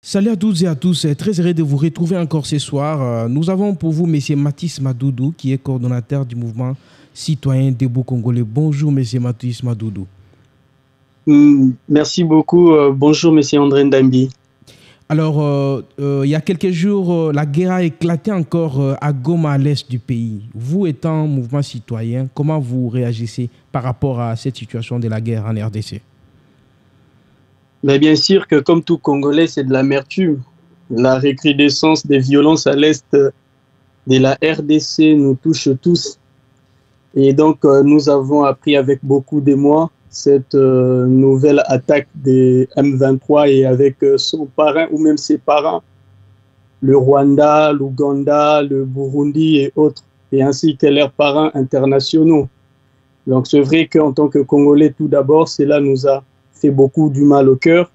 Salut à toutes et à tous, très heureux de vous retrouver encore ce soir. Nous avons pour vous M. Mathis Madoudou, qui est coordonnateur du mouvement citoyen Debout Congolais. Bonjour M. Mathis Madoudou. Merci beaucoup. Bonjour M. André Ndambi. Alors, il y a quelques jours, la guerre a éclaté encore à Goma, à l'est du pays. Vous étant mouvement citoyen, comment vous réagissez par rapport à cette situation de la guerre en RDC? Mais bien sûr que comme tout Congolais, c'est de l'amertume. La recrudescence des violences à l'est de la RDC nous touche tous. Et donc, nous avons appris avec beaucoup d'émoi cette nouvelle attaque des M23 et avec son parrain ou même ses parents, le Rwanda, l'Ouganda, le Burundi et autres, et ainsi que leurs parrains internationaux. Donc, c'est vrai qu'en tant que Congolais, tout d'abord, cela nous a fait beaucoup du mal au cœur.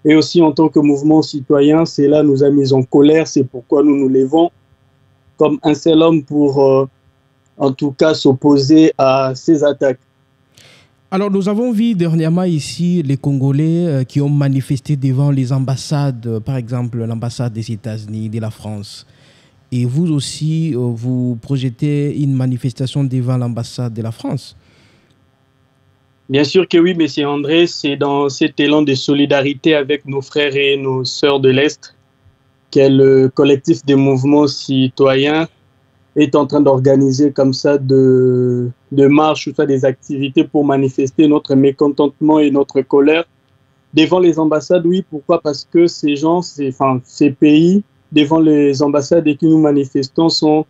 Et aussi en tant que mouvement citoyen, cela nous a mis en colère. C'est pourquoi nous nous levons comme un seul homme pour, en tout cas, s'opposer à ces attaques. Alors, nous avons vu dernièrement ici les Congolais qui ont manifesté devant les ambassades, par exemple l'ambassade des États-Unis, de la France. Et vous aussi, vous projetez une manifestation devant l'ambassade de la France. Bien sûr que oui, M. André, c'est dans cet élan de solidarité avec nos frères et nos sœurs de l'Est que le collectif des mouvements citoyens est en train d'organiser comme ça de marches ou soit des activités pour manifester notre mécontentement et notre colère devant les ambassades. Oui, pourquoi? Parce que ces gens, ces pays devant les ambassades et qui nous manifestons sont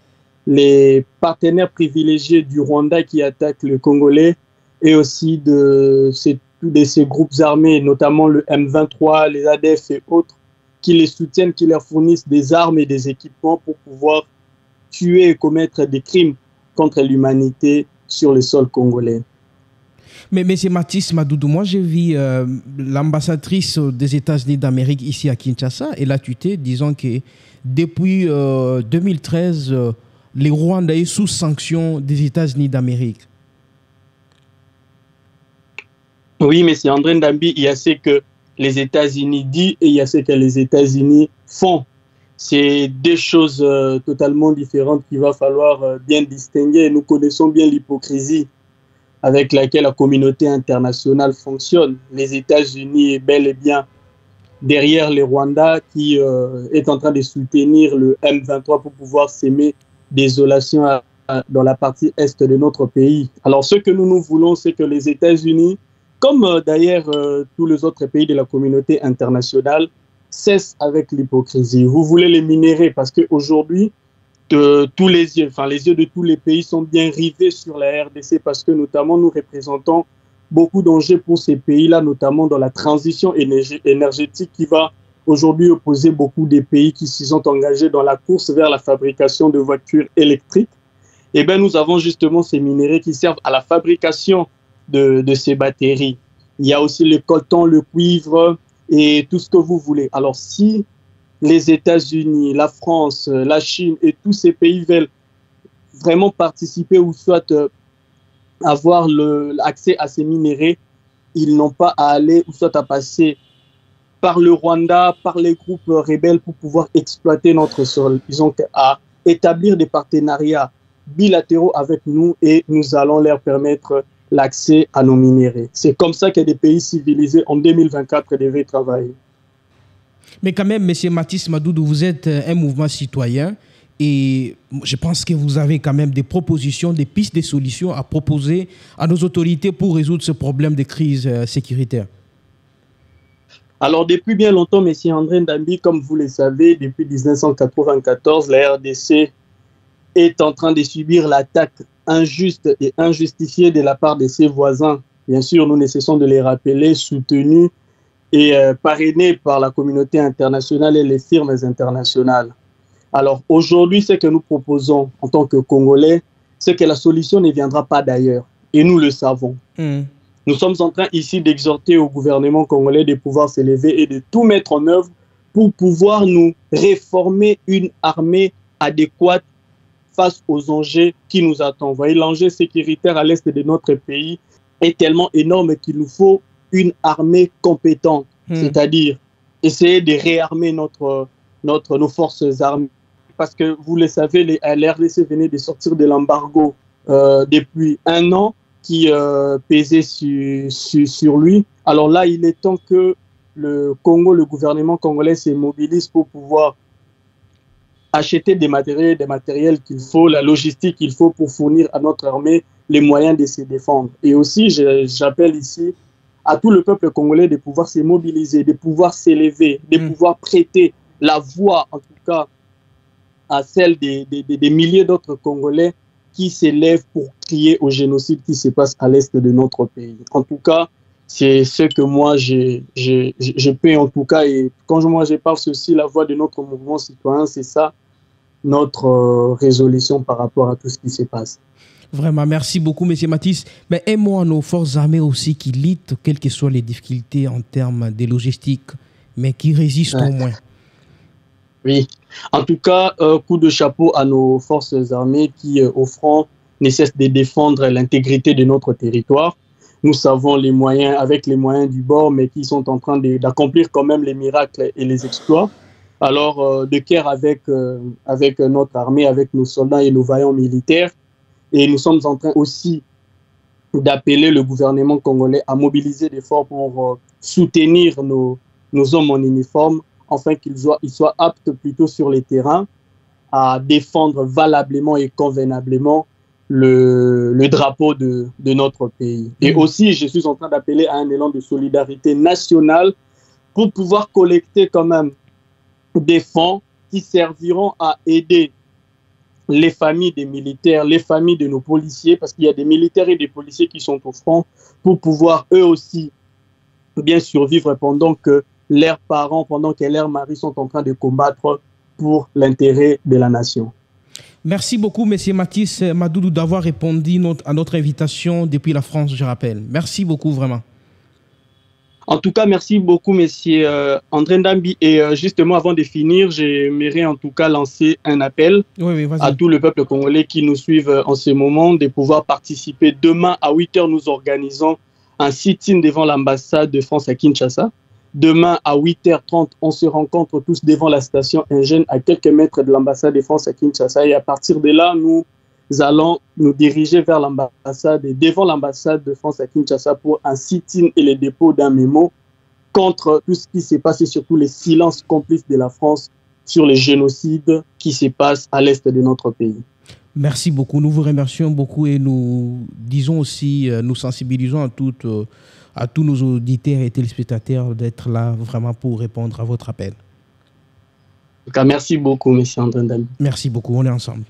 les partenaires privilégiés du Rwanda qui attaque le Congolais, et aussi de ces groupes armés, notamment le M23, les ADF et autres, qui les soutiennent, qui leur fournissent des armes et des équipements pour pouvoir tuer et commettre des crimes contre l'humanité sur le sol congolais. Mais M. Mathis Madoudou, moi j'ai vu l'ambassadrice des États-Unis d'Amérique ici à Kinshasa, elle a tweeté disant que depuis 2013, les Rwandais sont sous sanction des États-Unis d'Amérique. Oui, mais c'est André Ndambi, il y a ce que les États-Unis disent et il y a ce que les États-Unis font. C'est deux choses totalement différentes qu'il va falloir bien distinguer. Nous connaissons bien l'hypocrisie avec laquelle la communauté internationale fonctionne. Les États-Unis est bel et bien derrière le Rwanda qui est en train de soutenir le M23 pour pouvoir s'aimer désolation dans la partie est de notre pays. Alors ce que nous voulons, c'est que les États-Unis, comme d'ailleurs tous les autres pays de la communauté internationale, cessent avec l'hypocrisie. Vous voulez les minerais parce qu'aujourd'hui, tous les yeux de tous les pays sont bien rivés sur la RDC parce que notamment nous représentons beaucoup d'enjeux pour ces pays-là, notamment dans la transition énergétique qui va aujourd'hui opposer beaucoup des pays qui s'y sont engagés dans la course vers la fabrication de voitures électriques. Eh bien, nous avons justement ces minerais qui servent à la fabrication de ces batteries. Il y a aussi le coton, le cuivre et tout ce que vous voulez. Alors si les États-Unis, la France, la Chine et tous ces pays veulent vraiment participer ou soit avoir l'accès à ces minéraux, ils n'ont pas à aller ou soit à passer par le Rwanda, par les groupes rebelles pour pouvoir exploiter notre sol. Ils ont à établir des partenariats bilatéraux avec nous et nous allons leur permettre l'accès à nos minéraux. C'est comme ça que des pays civilisés en 2024 devaient travailler. Mais quand même, M. Mathis Madoudou, vous êtes un mouvement citoyen et je pense que vous avez quand même des propositions, des pistes, des solutions à proposer à nos autorités pour résoudre ce problème de crise sécuritaire. Alors, depuis bien longtemps, M. André Ndambi, comme vous le savez, depuis 1994, la RDC est en train de subir l'attaque injuste et injustifiée de la part de ses voisins. Bien sûr, nous ne cessons de les rappeler, soutenus et parrainés par la communauté internationale et les firmes internationales. Alors aujourd'hui, ce que nous proposons en tant que Congolais, c'est que la solution ne viendra pas d'ailleurs. Et nous le savons. Nous sommes en train ici d'exhorter au gouvernement congolais de pouvoir se lever et de tout mettre en œuvre pour pouvoir nous réformer une armée adéquate face aux enjeux qui nous attendent. Vous voyez, l'enjeu sécuritaire à l'est de notre pays est tellement énorme qu'il nous faut une armée compétente, c'est-à-dire essayer de réarmer nos forces armées. Parce que vous le savez, la RDC venait de sortir de l'embargo depuis 1 an qui pesait sur lui. Alors là, il est temps que le gouvernement congolais se mobilise pour pouvoir acheter des matériels qu'il faut, la logistique qu'il faut pour fournir à notre armée les moyens de se défendre. Et aussi, j'appelle ici à tout le peuple congolais de pouvoir se mobiliser, de pouvoir s'élever, de pouvoir prêter la voix, en tout cas, à celle des milliers d'autres Congolais qui s'élèvent pour crier au génocide qui se passe à l'est de notre pays. En tout cas, c'est ce que moi, je peux en tout cas, et quand moi je parle, c'est aussi la voix de notre mouvement citoyen, c'est ça notre résolution par rapport à tout ce qui se passe. Vraiment, merci beaucoup, M. Matisse. Mais un mot à nos forces armées aussi qui luttent, quelles que soient les difficultés en termes de logistique, mais qui résistent au moins. Oui, en tout cas, coup de chapeau à nos forces armées qui, au front, ne cessent de défendre l'intégrité de notre territoire. Nous savons les moyens, avec les moyens du bord, mais qui sont en train d'accomplir quand même les miracles et les exploits. Alors, de cœur avec notre armée, avec nos soldats et nos vaillants militaires. Et nous sommes en train aussi d'appeler le gouvernement congolais à mobiliser des forces pour soutenir nos hommes en uniforme, afin qu'ils soient aptes plutôt sur les terrains à défendre valablement et convenablement le drapeau de notre pays. Et aussi, je suis en train d'appeler à un élan de solidarité nationale pour pouvoir collecter quand même des fonds qui serviront à aider les familles des militaires, les familles de nos policiers, parce qu'il y a des militaires et des policiers qui sont au front, pour pouvoir eux aussi bien survivre pendant que leurs parents, pendant que leurs maris sont en train de combattre pour l'intérêt de la nation. Merci beaucoup, M. Matisse Madoudou, d'avoir répondu à notre invitation depuis la France, je rappelle. Merci beaucoup, vraiment. En tout cas, merci beaucoup, M. André Ndambi. Et justement, avant de finir, j'aimerais en tout cas lancer un appel à tout le peuple congolais qui nous suivent en ce moment de pouvoir participer. Demain, à 8 h, nous organisons un sit-in devant l'ambassade de France à Kinshasa. Demain, à 8 h 30, on se rencontre tous devant la station Ingène, à quelques mètres de l'ambassade de France à Kinshasa. Et à partir de là, nous allons nous diriger vers l'ambassade et devant l'ambassade de France à Kinshasa pour un sit-in et le dépôt d'un mémo contre tout ce qui s'est passé, surtout les silences complices de la France sur les génocides qui se passent à l'est de notre pays. Merci beaucoup. Nous vous remercions beaucoup et nous disons aussi, nous sensibilisons à tous nos auditeurs et téléspectateurs d'être là vraiment pour répondre à votre appel. En tout cas, merci beaucoup, M. André Ndambi. Merci beaucoup. On est ensemble.